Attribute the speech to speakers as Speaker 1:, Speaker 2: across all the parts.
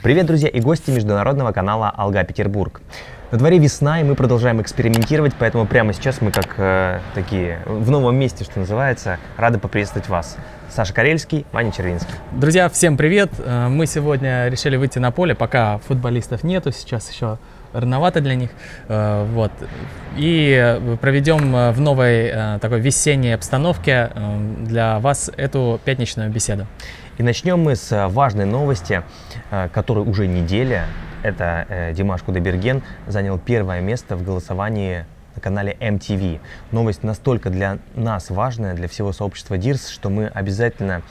Speaker 1: Привет, друзья и гости международного канала Алга Петербург. На дворе весна, и мы продолжаем экспериментировать, поэтому прямо сейчас мы как такие в новом месте, что называется, рады поприветствовать вас. Саша Карельский, Ваня Червинский.
Speaker 2: Друзья, всем привет! Мы сегодня решили выйти на поле, пока футболистов нету, сейчас еще рановато для них. Вот. И проведем в новой такой весенней обстановке для вас эту пятничную беседу.
Speaker 1: И начнем мы с важной новости, которой уже неделя. Это Димаш Кудайберген занял первое место в голосовании на канале MTV. Новость настолько для нас важная, для всего сообщества Дирс, что мы обязательно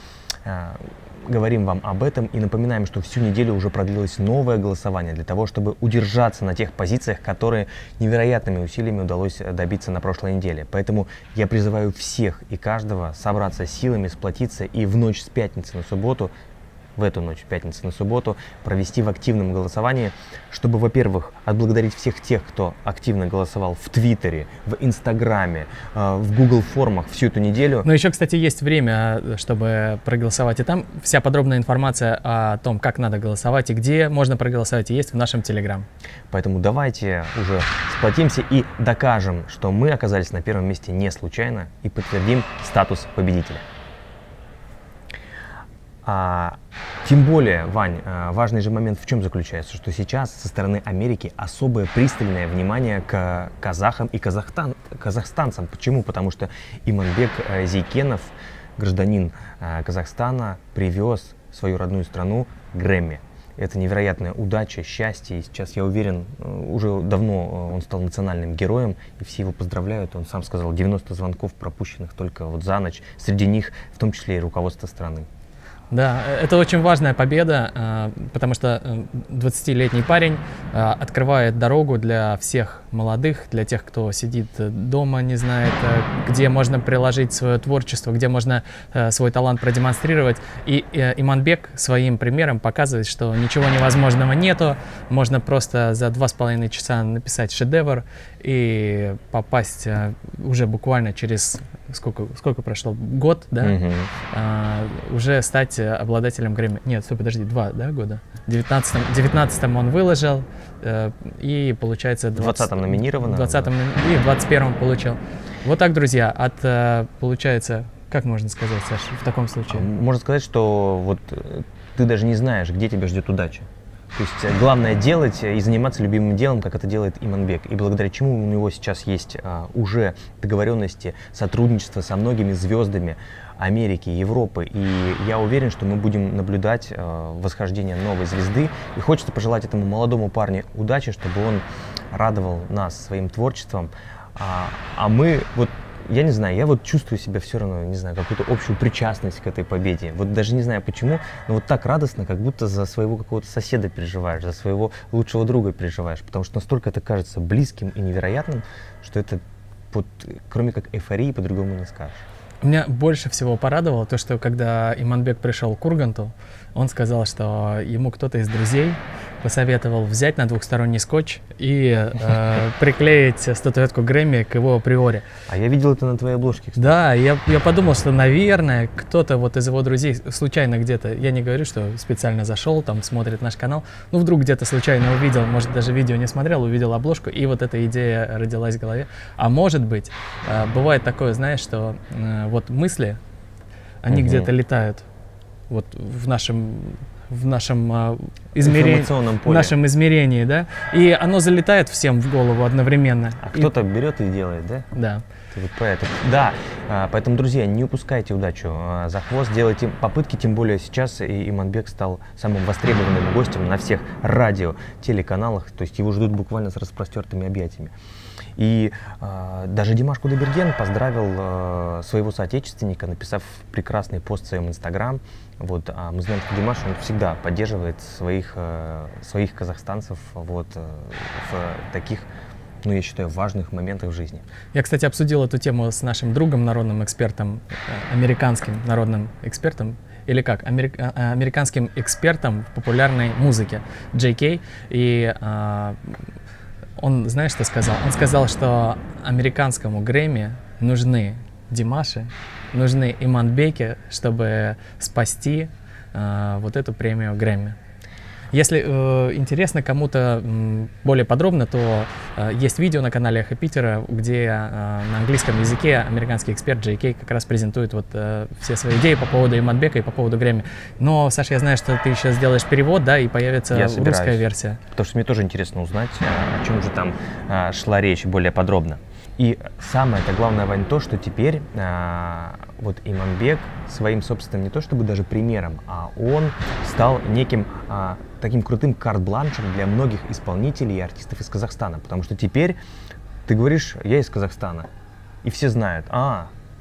Speaker 1: говорим вам об этом и напоминаем, что всю неделю уже продлилось новое голосование для того, чтобы удержаться на тех позициях, которые невероятными усилиями удалось добиться на прошлой неделе. Поэтому я призываю всех и каждого собраться силами, сплотиться и в ночь с пятницы на субботу, в эту ночь, пятницы на субботу, провести в активном голосовании, чтобы, во-первых, отблагодарить всех тех, кто активно голосовал в Твиттере, в Инстаграме, в Google формах всю эту неделю.
Speaker 2: Но еще, кстати, есть время, чтобы проголосовать. И там вся подробная информация о том, как надо голосовать и где можно проголосовать, есть в нашем Телеграм.
Speaker 1: Поэтому давайте уже сплотимся и докажем, что мы оказались на первом месте не случайно, и подтвердим статус победителя. Тем более, Вань, важный же момент в чем заключается, что сейчас со стороны Америки особое пристальное внимание к казахам и казахстанцам. Почему? Потому что Иманбек Зейкенов, гражданин Казахстана, привез в свою родную страну Грэмми. Это невероятная удача, счастье, и сейчас, я уверен, уже давно он стал национальным героем, и все его поздравляют. Он сам сказал, 90 звонков пропущенных только вот за ночь, среди них в том числе и руководство страны.
Speaker 2: Да, это очень важная победа, потому что 20-летний парень открывает дорогу для всех молодых, для тех, кто сидит дома, не знает, где можно приложить свое творчество, где можно свой талант продемонстрировать. И Иманбек своим примером показывает, что ничего невозможного нету, можно просто за 2,5 часа написать шедевр и попасть уже буквально через сколько прошло? Год, да? Уже стать обладателем Грэмми. Нет, стой, подожди, 2 года? В 19-м он выложил, и получается...
Speaker 1: В 20-м номинировано.
Speaker 2: В 20-м и в 21-м получил. Вот так, друзья, получается, как можно сказать, Саша, в таком случае?
Speaker 1: Можно сказать, что вот ты даже не знаешь, где тебя ждет удача. То есть главное делать и заниматься любимым делом, как это делает Иманбек. И благодаря чему у него сейчас есть уже договоренности, сотрудничество со многими звездами Америки, Европы. И я уверен, что мы будем наблюдать восхождение новой звезды. И хочется пожелать этому молодому парню удачи, чтобы он радовал нас своим творчеством. А мы вот... Я не знаю, я вот чувствую себя все равно, не знаю, какую-то общую причастность к этой победе. Вот даже не знаю почему, но вот так радостно, как будто за своего какого-то соседа переживаешь, за своего лучшего друга переживаешь. Потому что настолько это кажется близким и невероятным, что это вот, кроме как эйфории по-другому не скажешь.
Speaker 2: Меня больше всего порадовало то, что когда Иманбек пришел к Урганту, он сказал, что ему кто-то из друзей посоветовал взять на двухсторонний скотч и приклеить статуэтку Грэмми к его приоре.
Speaker 1: А я видел это на твоей обложке, кстати.
Speaker 2: Да, я подумал, что, наверное, кто-то вот из его друзей случайно где-то, я не говорю, что специально зашел, там, смотрит наш канал, ну, вдруг где-то случайно увидел, может, даже видео не смотрел, увидел обложку, и вот эта идея родилась в голове. А может быть, бывает такое, знаешь, что вот мысли, они где-то летают вот в нашем измерении, да, и оно залетает всем в голову одновременно.
Speaker 1: А кто-то берет и делает, да?
Speaker 2: Да.
Speaker 1: Ты вот про это. Да, поэтому, друзья, не упускайте удачу за хвост, делайте попытки, тем более сейчас и Иманбек стал самым востребованным гостем на всех радио, телеканалах, то есть его ждут буквально с распростертыми объятиями. И даже Димаш Кудайберген поздравил своего соотечественника, написав прекрасный пост в своем Инстаграм. Вот, мы знаем, что Димаш, он всегда поддерживает своих казахстанцев вот, в таких, ну, я считаю, важных моментах в жизни.
Speaker 2: Я, кстати, обсудил эту тему с нашим другом, народным экспертом, американским народным экспертом, или как, американским экспертом в популярной музыке, Джей Кей. И он, знаешь, что сказал? Он сказал, что американскому Грэмми нужны Димаши, нужны Иманбеки, чтобы спасти вот эту премию Грэмми. Если интересно кому-то более подробно, то есть видео на канале Эхо Питера, где на английском языке американский эксперт Джей Кей как раз презентует вот все свои идеи по поводу Иманбека и по поводу Грэмми. Но, Саша, я знаю, что ты сейчас сделаешь перевод, да, и появится русская версия.
Speaker 1: Потому что мне тоже интересно узнать, о чем же там шла речь более подробно. И самое-то главное, Вань, то, что теперь вот Иманбек своим собственным не то чтобы даже примером, а он стал неким таким крутым карт-бланшем для многих исполнителей и артистов из Казахстана. Потому что теперь ты говоришь, я из Казахстана, и все знают,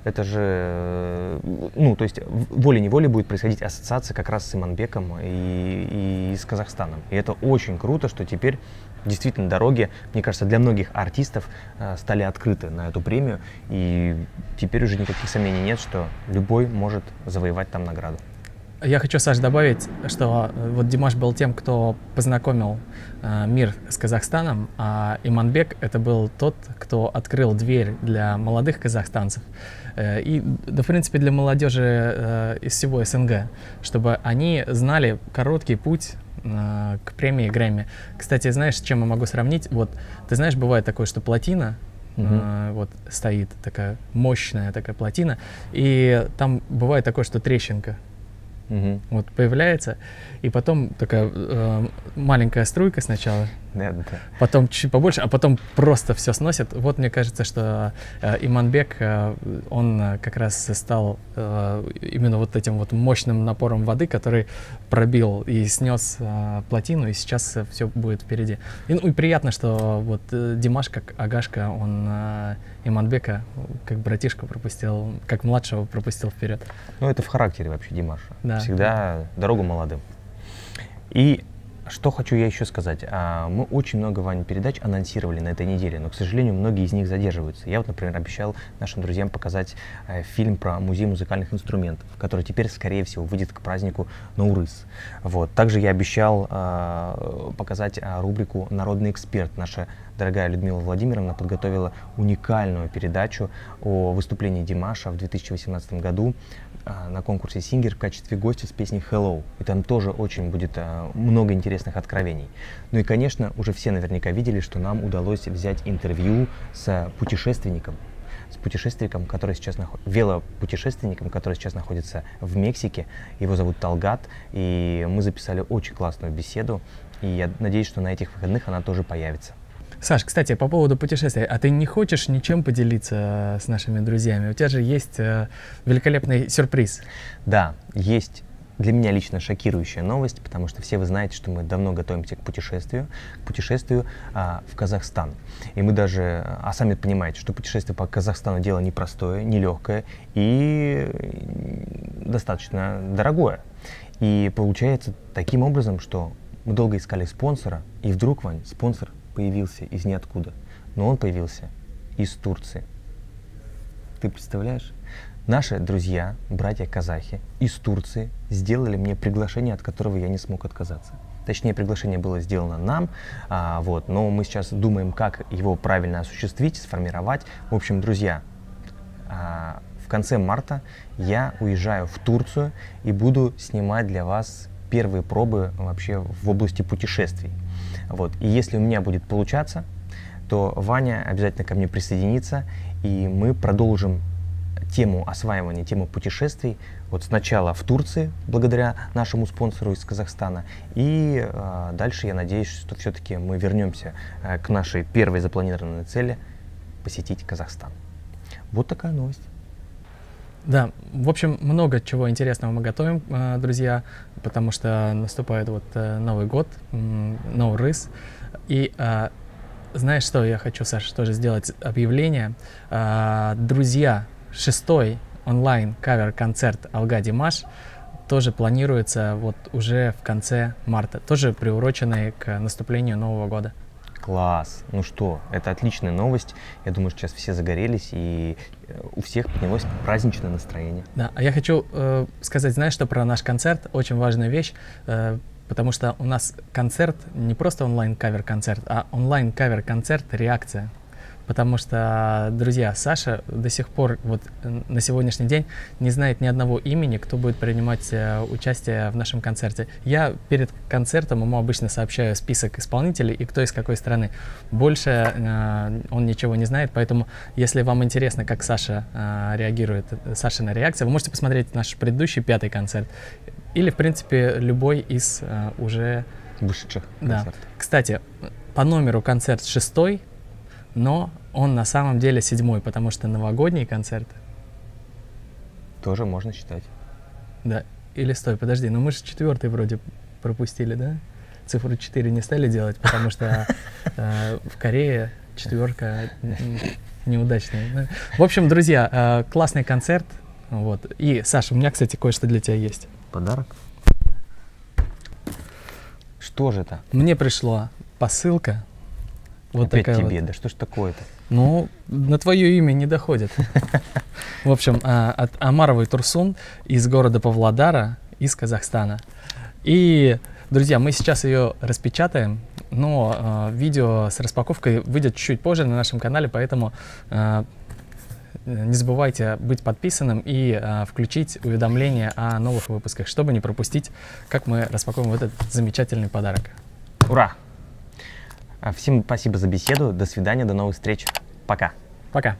Speaker 1: это же, то есть волей-неволей будет происходить ассоциация как раз с Иманбеком и с Казахстаном. И это очень круто, что теперь действительно дороги, мне кажется, для многих артистов стали открыты на эту премию. И теперь уже никаких сомнений нет, что любой может завоевать там награду.
Speaker 2: Я хочу, Саш, добавить, что вот Димаш был тем, кто познакомил мир с Казахстаном, а Иманбек — это был тот, кто открыл дверь для молодых казахстанцев и, да, в принципе, для молодежи из всего СНГ, чтобы они знали короткий путь к премии Грэмми. Кстати, знаешь, с чем я могу сравнить? Вот, ты знаешь, бывает такое, что плотина, вот стоит такая мощная такая плотина, и там бывает такое, что трещинка. Вот появляется, и потом такая маленькая струйка сначала, потом чуть побольше, а потом просто все сносит. Вот мне кажется, что Иманбек, он как раз стал именно вот этим вот мощным напором воды, который пробил и снес плотину, и сейчас все будет впереди. И приятно, что вот Димаш, как Агашка, он Иманбека, как братишку пропустил, как младшего пропустил вперед.
Speaker 1: Ну, это в характере вообще Димаша.
Speaker 2: Да.
Speaker 1: Всегда дорогу молодым. И что хочу я еще сказать. Мы очень много, Вань, передач анонсировали на этой неделе, но, к сожалению, многие из них задерживаются. Я вот, например, обещал нашим друзьям показать фильм про музей музыкальных инструментов, который теперь, скорее всего, выйдет к празднику Наурыз. Вот. Также я обещал показать рубрику «Народный эксперт». Наша дорогая Людмила Владимировна подготовила уникальную передачу о выступлении Димаша в 2018 году на конкурсе «Сингер» в качестве гостя с песней «Hello». И там тоже очень будет много интересных откровений. Ну и, конечно, уже все наверняка видели, что нам удалось взять интервью с путешественником, велопутешественником, который сейчас находится в Мексике. Его зовут Талгат, и мы записали очень классную беседу, и я надеюсь, что на этих выходных она тоже появится.
Speaker 2: Саш, кстати, по поводу путешествий, а ты не хочешь ничем поделиться с нашими друзьями? У тебя же есть великолепный сюрприз.
Speaker 1: Да, есть для меня лично шокирующая новость, потому что все вы знаете, что мы давно готовимся к путешествию в Казахстан. И мы даже, сами понимаете, что путешествие по Казахстану дело непростое, нелегкое и достаточно дорогое. И получается таким образом, что мы долго искали спонсора, и вдруг, Вань, спонсор появился из ниоткуда. Но он появился из Турции. Ты представляешь? Наши друзья, братья-казахи из Турции сделали мне приглашение, от которого я не смог отказаться. Точнее, приглашение было сделано нам, но мы сейчас думаем, как его правильно осуществить, сформировать. В общем, друзья, в конце марта я уезжаю в Турцию и буду снимать для вас первые пробы вообще в области путешествий. Вот. И если у меня будет получаться, то Ваня обязательно ко мне присоединится, и мы продолжим тему осваивания, тему путешествий. Вот сначала в Турции, благодаря нашему спонсору из Казахстана, и дальше я надеюсь, что все-таки мы вернемся к нашей первой запланированной цели — посетить Казахстан. Вот такая новость.
Speaker 2: Да, в общем, много чего интересного мы готовим, друзья, потому что наступает вот Новый год, Наурыз. И знаешь что, я хочу, Саша, тоже сделать объявление. Друзья, 6-й онлайн-кавер-концерт «Алга Димаш» тоже планируется вот уже в конце марта, тоже приуроченный к наступлению Нового года.
Speaker 1: Класс! Ну что, это отличная новость. Я думаю, сейчас все загорелись, и у всех поднялось праздничное настроение.
Speaker 2: Да, а я хочу сказать, знаешь, что про наш концерт? Очень важная вещь, потому что у нас концерт не просто онлайн-кавер-концерт, а онлайн-кавер-концерт-реакция. потому что, друзья, Саша до сих пор, вот на сегодняшний день, не знает ни одного имени, кто будет принимать участие в нашем концерте. Я перед концертом ему обычно сообщаю список исполнителей и кто из какой страны. Больше он ничего не знает, поэтому, если вам интересно, как Саша реагирует, Сашина реакция, вы можете посмотреть наш предыдущий 5-й концерт или, в принципе, любой из уже
Speaker 1: вышедших
Speaker 2: концертов. Кстати, по номеру концерт 6-й, но он на самом деле 7-й, потому что новогодний концерт.
Speaker 1: Тоже можно считать.
Speaker 2: Да. Или стой, подожди, но мы же 4-й вроде пропустили, да? Цифру 4 не стали делать, потому что в Корее 4 неудачная. В общем, друзья, классный концерт. Вот. И, Саша, у меня, кстати, кое-что для тебя есть.
Speaker 1: Подарок? Что же это?
Speaker 2: Мне пришла посылка. Вот
Speaker 1: опять
Speaker 2: такая
Speaker 1: тебе,
Speaker 2: вот.
Speaker 1: да что ж такое-то?
Speaker 2: Ну, на твое имя не доходит. В общем, от Амаровой Турсун из города Павлодара, из Казахстана. И, друзья, мы сейчас ее распечатаем, но видео с распаковкой выйдет чуть позже на нашем канале, поэтому не забывайте быть подписанным и включить уведомления о новых выпусках, чтобы не пропустить, как мы распакуем этот замечательный подарок.
Speaker 1: Ура! Всем спасибо за беседу. До свидания, до новых встреч. Пока.
Speaker 2: Пока.